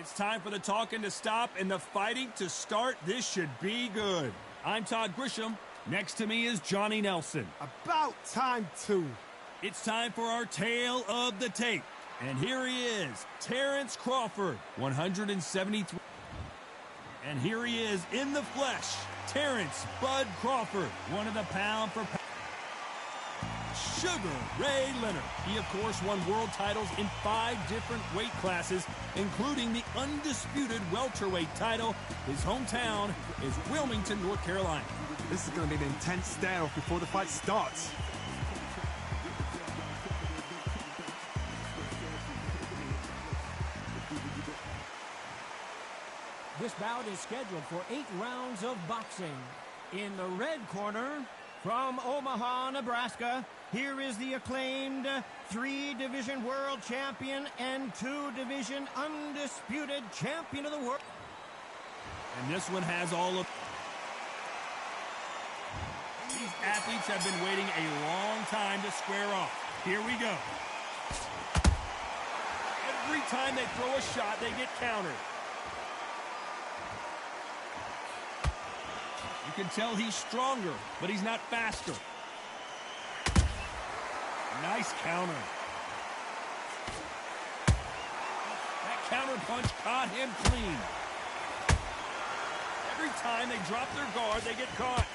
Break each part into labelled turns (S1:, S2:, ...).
S1: It's time for the talking to stop and the fighting to start. This should be good. I'm Todd Grisham. Next to me is Johnny Nelson.
S2: About time, too.
S1: It's time for our tale of the tape. And here he is, Terrence Crawford, 173. And here he is in the flesh, Terrence Bud Crawford, one of the pound-for-pound. Sugar Ray Leonard. He, of course, won world titles in 5 different weight classes, including the undisputed welterweight title. His hometown is Wilmington, North Carolina.
S2: This is going to be an intense stare-off before the fight starts.
S3: This bout is scheduled for 8 rounds of boxing. In the red corner, from Omaha, Nebraska, here is the acclaimed 3-division world champion and 2-division undisputed champion of the world.
S1: And this one has all of... These athletes have been waiting a long time to square off. Here we go. Every time they throw a shot, they get countered. You can tell he's stronger, but he's not faster. Nice counter. That counter punch caught him clean. Every time they drop their guard, they get caught.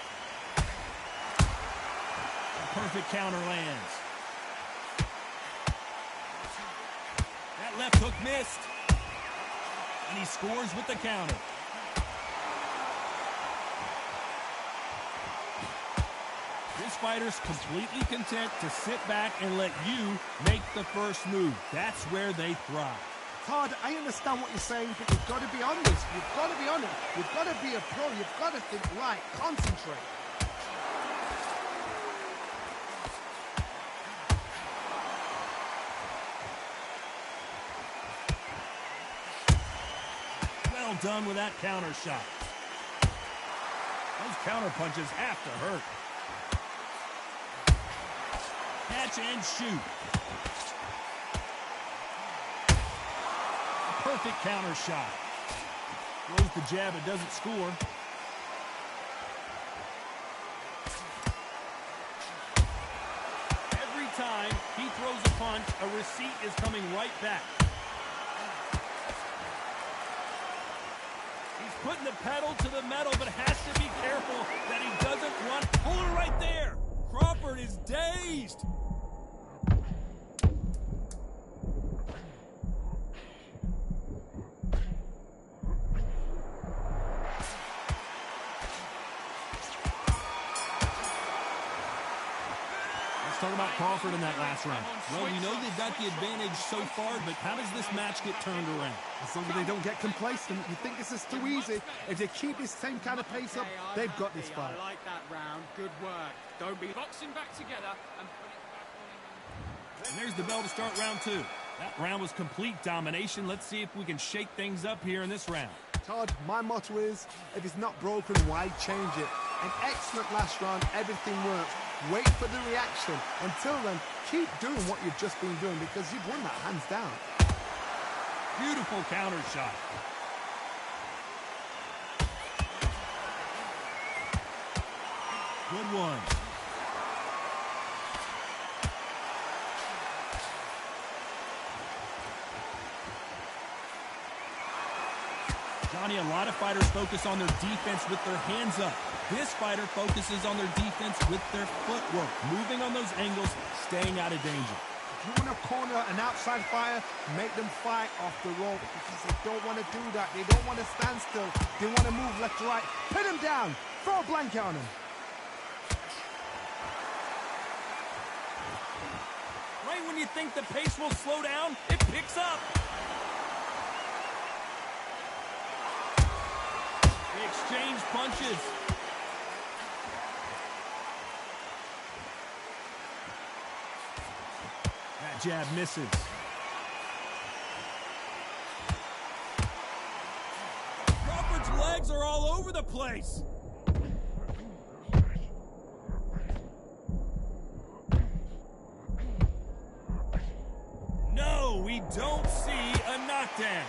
S1: A perfect counter lands. That left hook missed. And he scores with the counter. This fighter's completely content to sit back and let you make the first move. That's where they thrive.
S2: Todd, I understand what you're saying, but you've got to be honest. You've got to be honest. You've got to be a pro. You've got to think right. Concentrate.
S1: Well done with that counter shot. Those counter punches have to hurt. Catch and shoot. A perfect counter shot. Throws the jab, it doesn't score. Every time he throws a punch, a receipt is coming right back. He's putting the pedal to the metal, but has to be careful that he doesn't run. Hold it right there. Crawford is dazed. Talk about Crawford in that last round.
S4: Well, we know they've got the advantage so far, but how does this match get turned around?
S2: As long as they don't get complacent, you think this is too easy. If they keep this same kind of pace up, they've got this fight.
S5: I like that round. Good work. Don't be boxing back together and put it back on.
S1: And there's the bell to start round 2. That round was complete domination. Let's see if we can shake things up here in this round.
S2: Todd, my motto is, if it's not broken, why change it? An excellent last round, everything works. Wait for the reaction. Until then, keep doing what you've just been doing because you've won that hands down.
S1: Beautiful counter shot. Good one. Johnny, a lot of fighters focus on their defense with their hands up. This fighter focuses on their defense with their footwork, moving on those angles, staying out of danger.
S2: If you want to corner an outside fighter, make them fight off the rope because they don't want to do that. They don't want to stand still. They want to move left to right. Pin them down. Throw a blanket on them.
S1: Right when you think the pace will slow down, it picks up. They exchange punches. That jab misses. Crawford's legs are all over the place. No, we don't see a knockdown.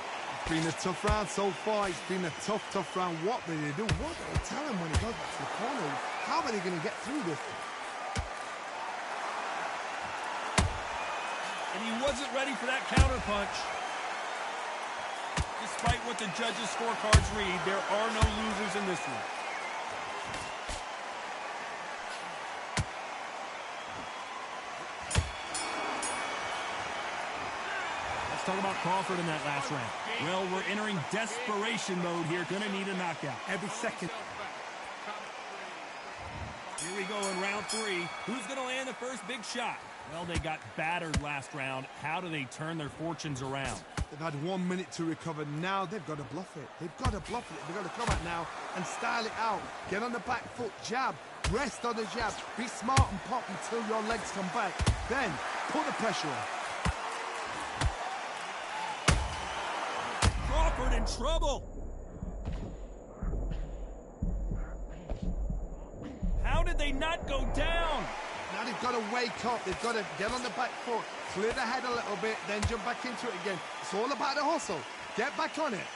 S2: been a tough round so far. It's been a tough round. What do they do? What do they tell him when he goes back to the corner? How are they going to get through this?
S1: And he wasn't ready for that counter punch. Despite what the judges' scorecards read, there are no losers in this one. Let's talk about Crawford in that last round. Well, we're entering desperation mode here. Gonna need a knockout.
S2: Every second.
S1: Here we go in round 3. Who's gonna land the first big shot? Well, they got battered last round. How do they turn their fortunes around?
S2: They've had 1 minute to recover. Now they've got to bluff it. They've got to bluff it. They've got to come out now and style it out. Get on the back foot, jab. Rest on the jab. Be smart and pop until your legs come back. Then put the pressure on.
S1: Crawford in trouble. How did they not go down?
S2: Now they've got to wake up. They've got to get on the back foot, clear the head a little bit, then jump back into it again. It's all about the hustle. Get back on it.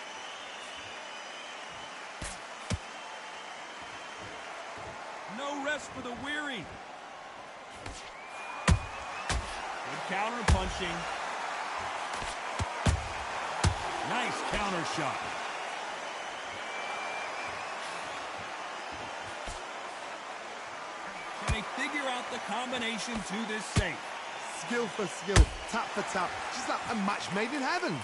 S1: No rest for the weary. Good counter punching. Nice counter shot. Can they figure out the combination to this safe?
S2: Skill for skill, tap for tap. Just like a match made in heaven.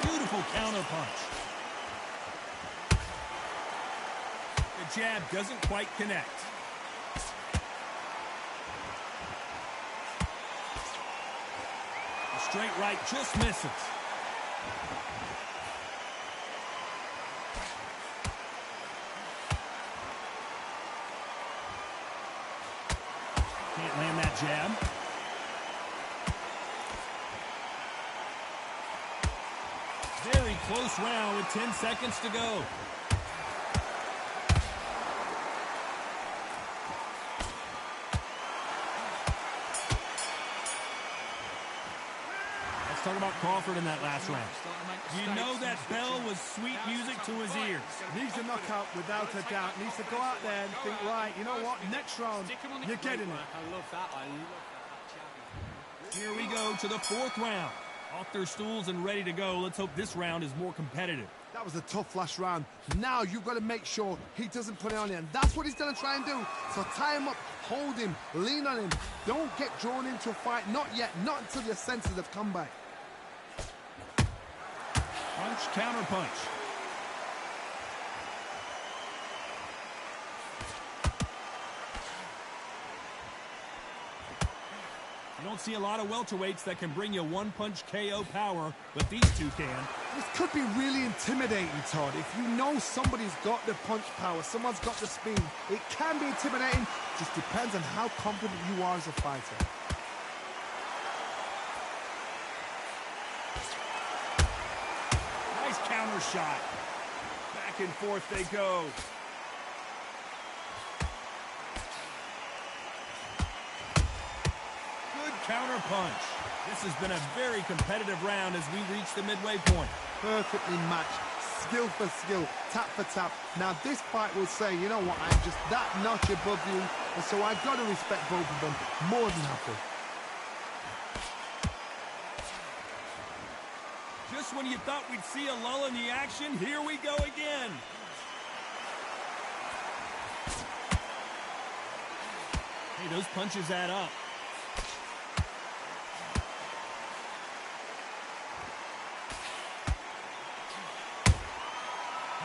S1: Beautiful counter punch. The jab doesn't quite connect. The straight right just misses. Can't land that jab. Very close round with 10 seconds to go. Let's talk about Crawford in that last round. You know that bell was sweet music to his ears.
S2: Needs a knockout without a doubt. Needs to go out there and think, right, you know what, next round, you're getting it.
S5: I love that. I love that.
S1: Here we go to the 4th round. Off their stools and ready to go. Let's hope this round is more competitive.
S2: That was a tough last round. Now you've got to make sure he doesn't put it on you. And that's what he's going to try and do. So tie him up, hold him, lean on him. Don't get drawn into a fight. Not yet. Not until your senses have come back.
S1: Punch, counter punch. You don't see a lot of welterweights that can bring you one-punch KO power, but these two can.
S2: This could be really intimidating, Todd. If you know somebody's got the punch power, someone's got the speed, it can be intimidating. Just depends on how confident you are as a fighter.
S1: Nice counter shot. Back and forth they go. Counter punch. This has been a very competitive round as we reach the midway point.
S2: Perfectly matched. Skill for skill. Tap for tap. Now this fight will say, you know what, I'm just that notch above you. And so I've got to respect both of them. More than happy.
S1: Just when you thought we'd see a lull in the action, here we go again. Hey, those punches add up.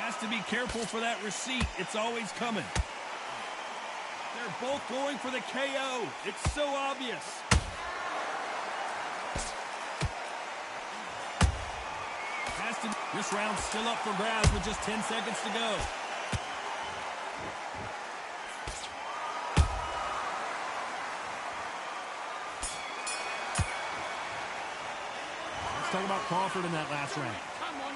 S1: Has to be careful for that receipt. It's always coming. They're both going for the KO. It's so obvious. This round's still up for grabs with just 10 seconds to go. Let's talk about Crawford in that last round.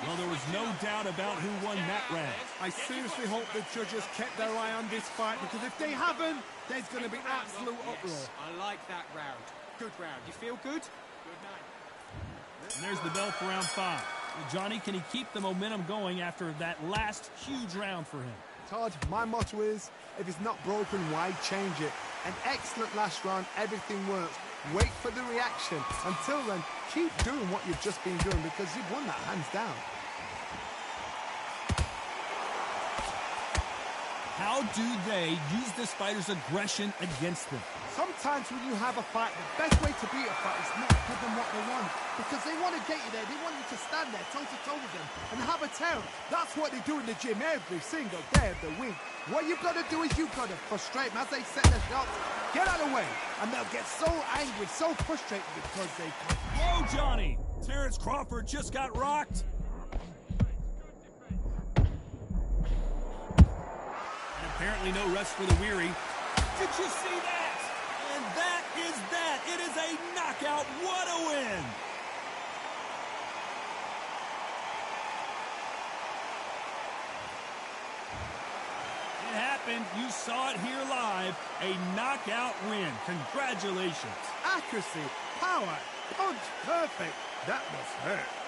S1: Well, there was no doubt about who won that round.
S2: I seriously hope the judges kept their eye on this fight, because if they haven't, there's going to be absolute uproar.
S5: Yes, I like that round. Good round. You feel good? Good night.
S1: And there's the bell for round 5. Well, Johnny, can he keep the momentum going after that last huge round for him?
S2: Todd, my motto is, if it's not broken, why change it? An excellent last round, everything works. Wait for the reaction. Until then, keep doing what you've just been doing, because you've won that hands down.
S1: How do they use this fighter's aggression against them?
S2: Sometimes when you have a fight, the best way to beat a fight is not give them what they want, because they want to get you there. They want you to stand there toe-to-toe with them and have a tear. That's what they do in the gym every single day of the week. What you've got to do is you've got to frustrate them as they set their shots. Get out of the way, and they'll get so angry, so frustrated because they can't.
S1: Whoa, Johnny! Terrence Crawford just got rocked. And apparently no rest for the weary. Did you see that? And that is that. It is a knockout. What a win! It happened. You saw it here live. A knockout win. Congratulations.
S2: Accuracy, power, punch, perfect. That was hurt.